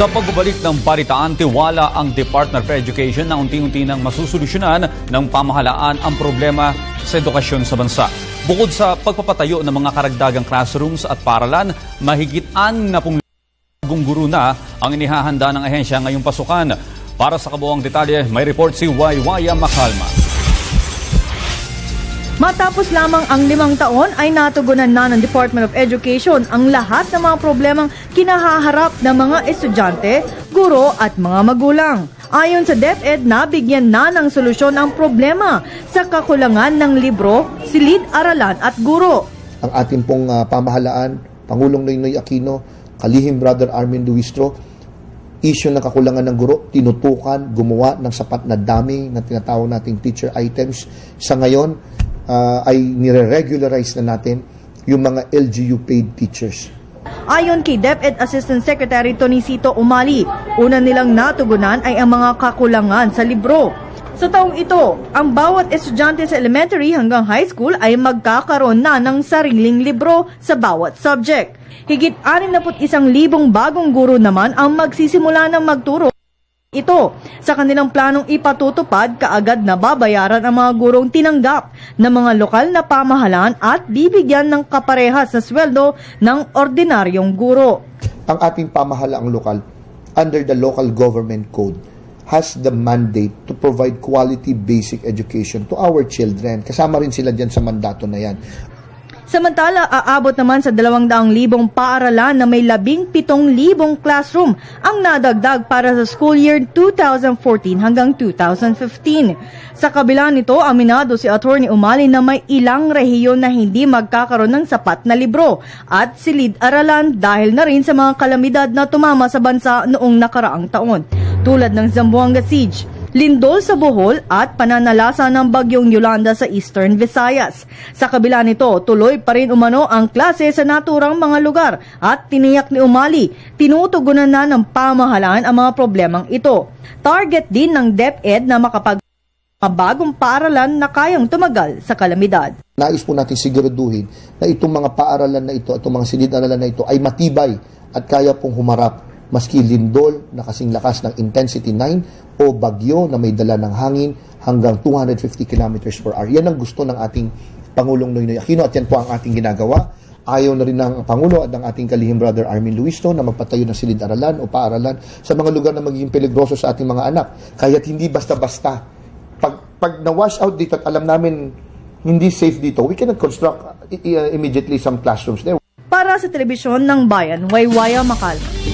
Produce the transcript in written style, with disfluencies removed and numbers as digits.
Sa pagbabalik ng paritaan, tiwala ang Department of Education na unti-unti nang masusolusyonan ng pamahalaan ang problema sa edukasyon sa bansa. Bukod sa pagpapatayo ng mga karagdagang classrooms at paaralan, mahigit 60 guro na ang inihahanda ng ahensya ngayong pasukan. Para sa kabuuang detalye, may report si Waywaya Makalma. Matapos lamang ang 5 taon ay natugunan na ng Department of Education ang lahat ng mga problemang kinahaharap ng mga estudyante, guro at mga magulang. Ayon sa DepEd, nabigyan na ng solusyon ang problema sa kakulangan ng libro, silid-aralan at guro. Ang ating pong pamahalaan, Pangulong Noynoy Aquino, kalihim Brother Armin Luistro, issue ng kakulangan ng guro, tinutukan, gumawa ng sapat na dami ng tinatawag nating teacher items. Sa ngayon, ay nire-regularize na natin yung mga LGU paid teachers. Ayon kay DepEd Assistant Secretary Tonicito Umali, una nilang natugunan ay ang mga kakulangan sa libro. Sa taong ito, ang bawat estudyante sa elementary hanggang high school ay magkakaroon na ng sariling libro sa bawat subject. Higit 61,000 bagong guro naman ang magsisimula ng magturo. Ito, sa kanilang planong ipatutupad, kaagad na babayaran ang mga gurong tinanggap ng mga lokal na pamahalaan at bibigyan ng kaparehas na sweldo ng ordinaryong guro. Ang ating pamahalaang lokal, under the Local Government Code, has the mandate to provide quality basic education to our children. Kasama rin sila dyan sa mandato na yan. Samantala, aabot naman sa 200,000 paaralan na may 17,000 classroom ang nadagdag para sa school year 2014 hanggang 2015. Sa kabila nito, aminado si Atty. Umali na may ilang rehiyon na hindi magkakaroon ng sapat na libro at silid-aralan dahil na rin sa mga kalamidad na tumama sa bansa noong nakaraang taon, tulad ng Zamboanga Siege, lindol sa Bohol at pananalasa ng bagyong Yolanda sa Eastern Visayas. Sa kabila nito, tuloy pa rin umano ang klase sa naturang mga lugar at tiniyak ni Umali, tinutugunan na ng pamahalaan ang mga problemang ito. Target din ng DepEd na bagong paaralan na kayang tumagal sa kalamidad. Nais po natin siguraduhin na itong mga paaralan na ito at itong mga silid-aralan na ito ay matibay at kaya pong humarap maski lindol na kasing lakas ng intensity 9 o bagyo na may dala ng hangin hanggang 250 kilometers per hour. Yan ang gusto ng ating Pangulong Noynoy Aquino at yan po ang ating ginagawa. Ayaw na rin ng Pangulo at ng ating kalihim Brother Armin Luistro na magpatayo ng silid-aralan o paaralan sa mga lugar na magiging peligroso sa ating mga anak. Kaya't hindi basta-basta. Pag na-wash out dito at alam namin hindi safe dito, we cannot construct immediately some classrooms there. Para sa telebisyon ng Bayan, Waywaya Makalma.